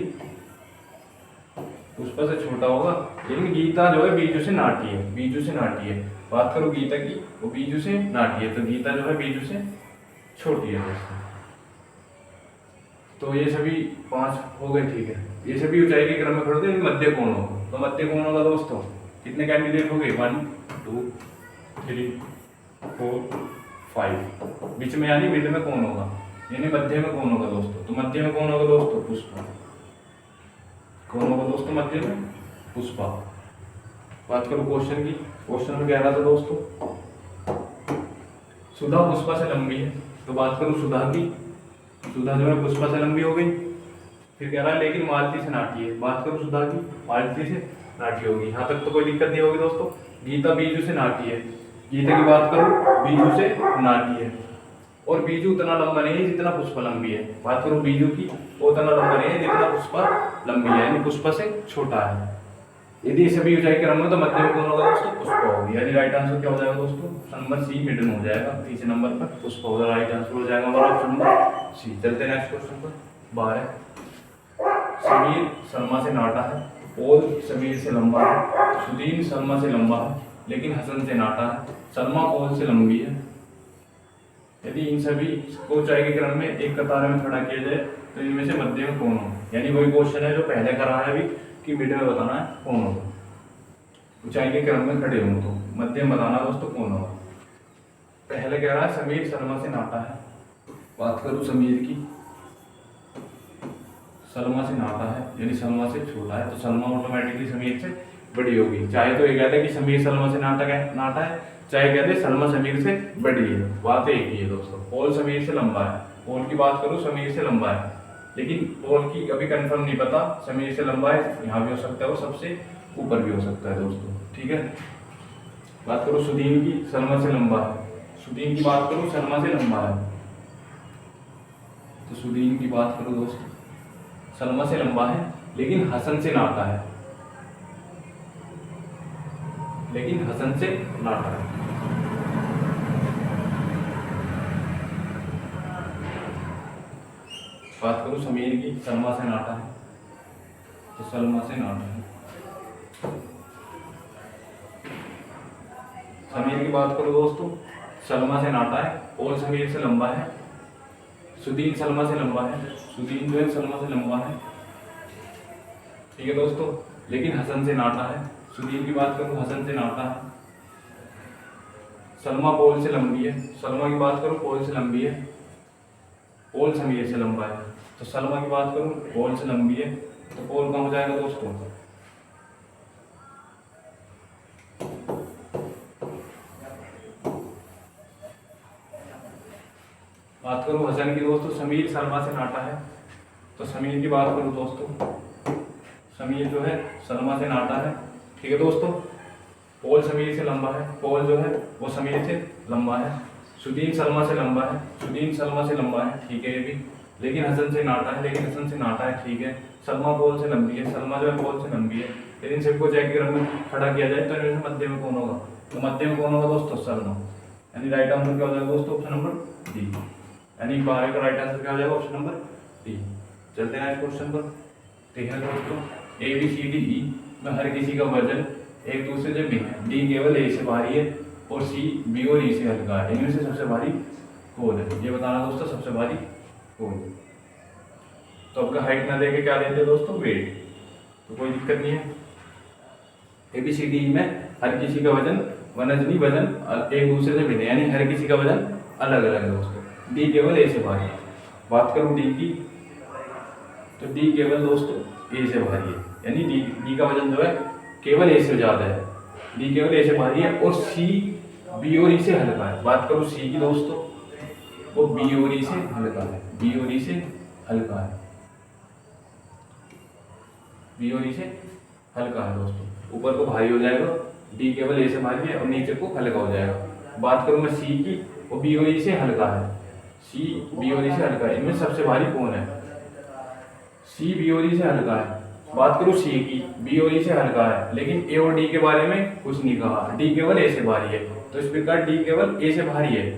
पुष्पा से छोटा होगा। लेकिन गीता जो है बीजू से नाटी है, बीजू से नाटी है। बात करो गीता की, वो बीजू से नाटी है, तो गीता जो है बीजू से छोटी है दोस्तों। तो ये सभी 5 हो गए। ठीक है, ये सभी ऊंचाई के क्रम में खड़े होते हैं, मध्य कौन होगा? तो मध्य कौन होगा दोस्तों? कितने कैंडिडेट हो गए? 1 2 3 4 5, बीच में यानी मिड में कौन होगा, यानी मध्य में कौन होगा दोस्तों? तो मध्य में कौन होगा दोस्तों? पुष्पा। कौन होगा दोस्तों मध्य में? पुष्पा। बात करो क्वेश्चन की, क्वेश्चन में कह रहा था दोस्तों सुधा पुष्पा से लंबी है, तो बात करो सुधा की, सुधा जो है पुष्पा से लंबी हो गई। फिर कह रहा है लेकिन मालती से नाटी है, बात करो सुधा की, मालती से नाटी होगी। यहाँ तक तो कोई दिक्कत नहीं होगी दोस्तों। गीता बीजू से नाटी है, गीता की बात करो बीजू से नाटी है और बीजू उतना लंबा नहीं है जितना पुष्पा लंबी है। बात करो बीजू की, वो उतना लंबा नहीं है जितना पुष्पा लंबी है, यानी पुष्पा से छोटा है। यदि सभी ऊंचाई क्रम में, तो मध्य में कौन होगा दोस्तों? पुष्पा होगी, यानी राइट आंसर क्या हो जाएगा दोस्तों? नंबर सी मिड में हो जाएगा, तीसरे नंबर पर पुष्पा होगा, राइट आंसर हो जाएगा हमारा ऑप्शन नंबर सी। चलते हैं नेक्स्ट क्वेश्चन पर। 12, समीर सलमा से नाटा है, पोल समीर से लंबा है, सुदीन सलमा से लंबा है लेकिन हसन से नाटा है। सलमा पोल से लंबी है, यदि इन सभी को ऊंचाई के क्रम में एक कतार में खड़ा किया जाए तो इनमें से मध्य में कौन हो, यानी वही क्वेश्चन है जो पहले करा है अभी कि मिड में बताना है कौन होगा। ऊंचाई के क्रम में खड़े हों तो मध्य में बताना दोस्तों कौन होगा। पहले कह रहा है समीर सलमा से नाता है। बात करूं समीर की, सलमा से नाता है यानी सलमा से छोटा है, तो सलमा ऑटोमेटिकली समीर से बड़ी होगी। चाहे तो ये कहते हैं कि समीर सलमा से नाता है, चाहे कहते सलमा समीर से बड़ी है, बात एक ही है दोस्तों। पोल समीर से लंबा है, पोल की बात करूं समीर से लंबा है, लेकिन पोल की अभी कंफर्म नहीं पता, समीर से लंबा है, यहाँ भी हो सकता है वो सबसे ऊपर भी हो सकता है दोस्तों, ठीक है। बात करूं सुदीन की, सलमा से लंबा है, सुदीन की बात करूं सलमा से लंबा है, तो सुदीन की बात करूं दोस्तों सलमा से लंबा है लेकिन हसन से नाता है, लेकिन हसन से नाता है। बात करूं समीर की, सलमा से नाता है, तो सलमा से नाता है। समीर की बात करूं दोस्तों सलमा से नाता है, पोल समीर से लंबा है, सुदीन सलमा से लंबा है, सुदीन जो है सलमा से लंबा है, ठीक है दोस्तों, लेकिन हसन से नाता है। सुदीन की बात करूं हसन से नाता है। सलमा पोल से लंबी है, सलमा की बात करूं पोल से लंबी है, पोल समीर से लंबा है, तो सलमा की बात करूं पोल से लंबी है, तो पोल कहाँ हो जाएगा दोस्तों, बात करूं हसन की दोस्तों समीर सलमा से नाता है, तो समीर की बात करूं दोस्तों समीर जो है सलमा से नाता है, ठीक है दोस्तों। पोल समीर से लंबा है, पोल जो है वो समीर से लंबा है। सुदीन सलमा से लंबा है, सुदीन सलमा से लंबा है, ठीक है ये भी, लेकिन हसन से नाता है, लेकिन हसन से नाता है, ठीक है। सलमा पोल से लंबी है, सलमा जो है पोल से लंबी है, लेकिन सबको जैक के क्रम में खड़ा किया जाए तो इनमें मध्य में कौन होगा, तो मध्य में कौन होगा दोस्तों सलमा, यानी राइट आंसर क्या हो जाएगा दोस्तों ऑप्शन नंबर डी, यानी 12 का राइट आंसर क्या हो जाएगा ऑप्शन नंबर डी। चलते हैं नेक्स्ट क्वेश्चन पर। देखिए दोस्तों A B C D E में हर किसी का वजन एक दूसरे से भिन्न है, डी केवल ए से भारी है और सी बी और ई से हल्का है, इनमें से सबसे भारी कौन है, ये बताना दोस्तों सबसे भारी कौन है। तो आपका हाइट ना देके क्या देते हैं दोस्तों वेट, तो कोई दिक्कत नहीं है। A B C D E में हर किसी का वजन वनजनी वजन एक दूसरे से भिन्न है, यानी हर किसी का वजन अलग अलग है दोस्तों। डी केवल ए से भारी है, बात करूं डी की, तो डी केवल दोस्तों ए से भारी है, यानी डी का वजन जो है केवल ए से ज्यादा है, डी केवल ए से भारी है, और सी बी और ई से हल्का है। बात करूं सी की दोस्तों, वो बी और ई से हल्का है, बी और ई से हल्का है, बी और ई से हल्का है दोस्तों। ऊपर को भारी हो जाएगा, डी केवल ए से भारी है और नीचे को हल्का हो जाएगा। बात करूं मैं सी की, वो बी और ई से हल्का है, सी बी और ई से हल्का है, इनमें सबसे भारी कौन है, सी बी और ई से हल्का है। बात करूं सी की, बी और ई से हल्का है, लेकिन ए और डी के बारे में कुछ नहीं कहा, डी केवल ए से भारी है, तो इस प्रकार डी केवल ए से भारी है,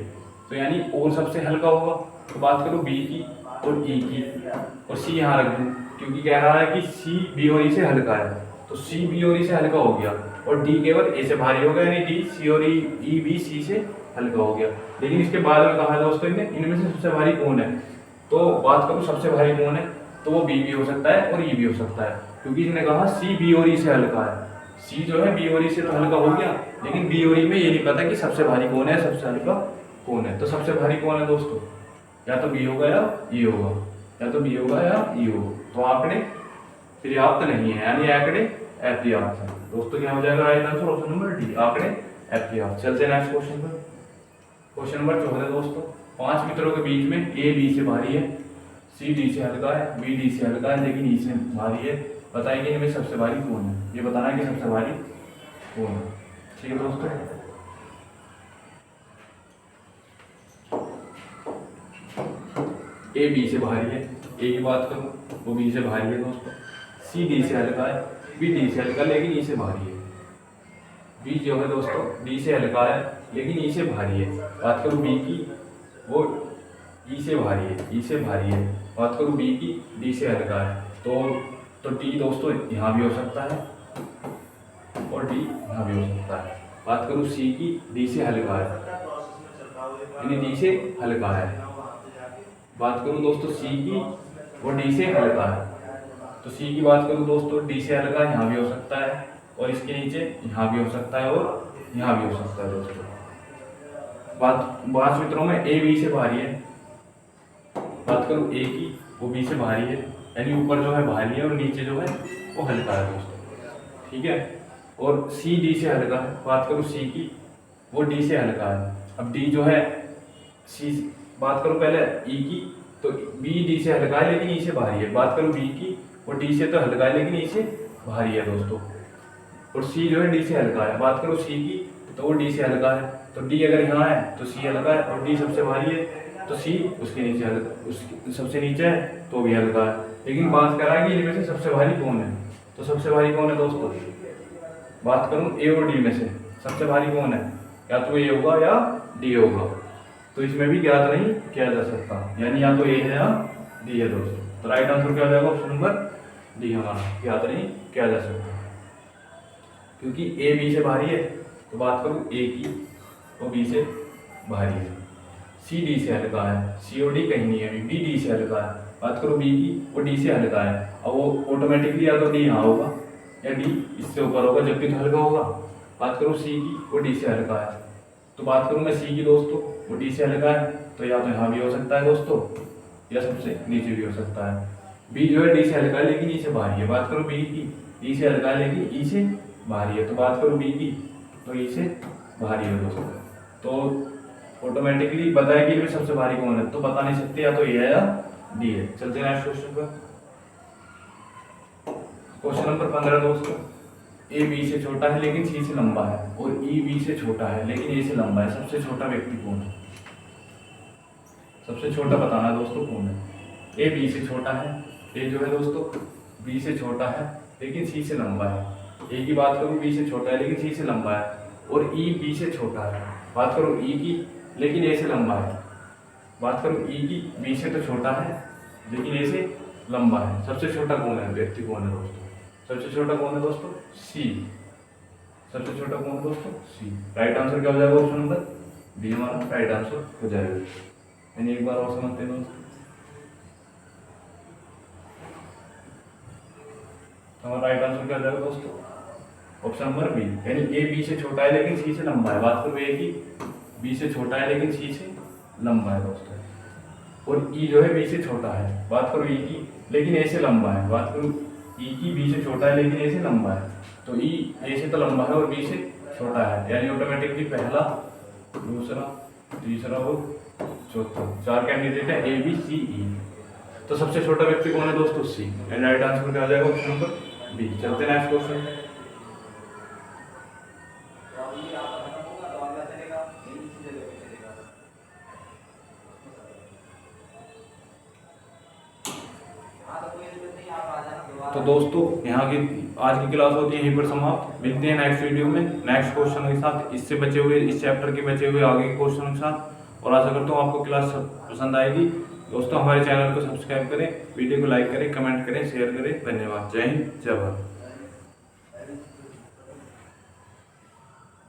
तो यानी और सबसे हल्का होगा। तो बात करूं बी की और ई की, और सी यहाँ रख दूं क्योंकि कह रहा है कि सी बी और ई से हल्का है, तो सी बी और ई से हल्का हो गया, और डी केवल ए से भारी हो गया, यानी डी सी और ई बी सी से हल्का हो गया। लेकिन इसके बाद में कहा दोस्तों इनमें से सबसे भारी कौन है, तो बात करूं सबसे भारी कौन है, तो वो बी भी हो सकता है और ई भी हो सकता है, क्योंकि इसने कहा सी बी और ई से हल्का है, सी जो है बी और ई से तो हल्का हो गया, लेकिन बी और ई में ये नहीं पता कि सबसे भारी कौन है, सबसे हल्का कौन है। तो सबसे भारी कौन है दोस्तों, या तो बी होगा या ई होगा, या तो बी होगा या ई होगा। तो आंकड़े पर्याप्त नहीं है, यानी आंकड़े अपर्याप्त है दोस्तों, क्या हो जाएगा right answer option number D, आंकड़े अपर्याप्त। चलते हैं नेक्स्ट क्वेश्चन पर। क्वेश्चन नंबर 14 दोस्तों, 5 मित्रों के बीच में ए बी से भारी है, सी डी से हल्का है, बी डी से हल्का है, लेकिन ई से भारी है, बताइए कि इनमें सबसे भारी कौन है, ये बताना है कि सबसे भारी कौन है, ठीक है दोस्तों। ए बी से भारी है, ए की बात करूं वो बी से भारी है दोस्तों, सी डी से हल्का है, बी डी से हल्का लेकिन ई से भारी है, बी जो है दोस्तों डी से हल्का है लेकिन ई से भारी है। बात करूं बी की, वो ई से भारी है, ई से भारी है। बात करूं बी की, डी से हल्का है, तो डी दोस्तों यहाँ भी हो सकता है और डी यहाँ भी हो सकता है। बात करूं सी की, डी से हल्का है, यानी डी से हल्का है। बात करूँ दोस्तों सी की, वो डी से हल्का है। तो सी की बात करूँ दोस्तों, डी से हल्का यहाँ भी हो सकता है और इसके नीचे यहाँ भी हो सकता है और यहाँ भी हो सकता है दोस्तों। बात मित्रों में ए बी से भारी है। बात करूँ ए की, वो बी से भारी है, यानी ऊपर जो है भारी है और नीचे जो है वो हल्का है दोस्तों, ठीक है। और सी डी से हल्का है। बात करूँ सी की, वो डी से हल्का है। अब डी जो है सी, बात करूँ पहले ई की, तो बी डी से हल्का है लेकिन ई से भारी है। बात करूँ बी की, वो डी से तो हल्का है लेकिन ई से भारी है दोस्तों। और सी जो है डी से हल्का है। बात करूँ सी की, तो वो डी से हल्का है, तो डी अगर यहाँ है तो सी हल्का है, और डी सबसे भारी है तो सी उसके नीचे हल्का, उसके सबसे नीचे है तो भी हल्का है। लेकिन बात कराएगी इनमें से सबसे भारी कौन है, तो सबसे भारी कौन है दोस्तों? बात करूँ ए और डी में से सबसे भारी कौन है, या तो ए होगा या डी होगा। तो इसमें भी ज्ञात नहीं किया जा सकता, यानी या तो ए है या डी है दोस्तों। तो राइट आंसर क्या हो जाएगा? ऑप्शन नंबर डी हमारा, ज्ञात नहीं किया जा सकता। क्योंकि ए बी से भारी है, तो बात करूँ ए की, वो बी से भारी है। सी डी से हल्का है, सी और डी कहीं नहीं है, बी डी से हल्का है। बात करूँ बी की, वो डी से हल्का है, और वो ऑटोमेटिकली या तो डी यहाँ होगा या डी इससे ऊपर होगा, जबकि तो हल्का होगा। बात करूँ सी की, वो डी से हल्का है, तो बात करूँ मैं सी की दोस्तों, वो डी से हल्का है, तो या तो यहाँ भी हो सकता है दोस्तों, या सबसे नीचे भी हो सकता है। बी जो है डी से हल्का है लेकिन ई से भारी है। बात करूँ बी की, डी से हल्का है लेकिन ई से भारी है, तो बात करूँ बी की, तो ई से भारी है दोस्तों। तो ऑटोमेटिकली बताया कि इनमें सबसे भारी कौन है, तो बता नहीं सकते, या तो ए है या डी है। चलते हैं नेक्स्ट क्वेश्चन पर। क्वेश्चन नंबर 15 दोस्तों, ए बी से छोटा है लेकिन सी से लंबा है, और ई बी से छोटा है लेकिन ए से लंबा है। सबसे छोटा व्यक्ति कौन है? सबसे छोटा बताना दोस्तों कौन है। ए बी से छोटा है, ए जो है दोस्तों बी से छोटा है लेकिन सी से लंबा है। ए की बात करूँ, बी से छोटा है लेकिन सी से लंबा है, और ई बी से छोटा है। बात करूँ ई की, लेकिन ए से लंबा है। बात करूँ ई की, बी से तो छोटा है लेकिन ए से लंबा है। सबसे छोटा कौन है, व्यक्ति कौन है दोस्तों? सबसे छोटा कौन है दोस्तों? सी। सबसे छोटा कौन है दोस्तों? सी। राइट आंसर क्या हो जाएगा? ऑप्शन नंबर बी हमारा राइट आंसर हो जाएगा। यानी एक बार और समझते हैं दोस्तों, हमारा राइट आंसर क्या हो जाएगा दोस्तों? ऑप्शन नंबर बी, यानी ए बी से छोटा है लेकिन सी से लंबा है। बात करूँ ए की, बी से छोटा है लेकिन सी से लंबा है दोस्तों, और ई जो है बी से छोटा है। बात करूँ ई की, लेकिन ए से लंबा है। बात करूँ ई की, बी से छोटा है लेकिन ए से लंबा है, तो ई ए से तो लंबा है और बी से छोटा है, यानी ऑटोमेटिकली पहला, दूसरा, तीसरा और चौथा, 4 कैंडिडेट है ए बी सी ई। तो सबसे छोटा व्यक्ति कौन है दोस्तों? सी। एंड राइट आंसर क्या आ जाएगा? Option number B. चलते नेक्स्ट क्वेश्चन। तो दोस्तों यहाँ की आज की क्लास होती है यहीं पर समाप्त। मिलते हैं नेक्स्ट वीडियो में नेक्स्ट क्वेश्चन के साथ, इससे बचे हुए, इस चैप्टर के बचे हुए आगे के क्वेश्चन के साथ। और आशा करता हूँ आपको क्लास पसंद आएगी। दोस्तों हमारे चैनल को सब्सक्राइब करें, वीडियो को लाइक करें, कमेंट करें, शेयर करें। धन्यवाद। जय हिंद, जय भारत।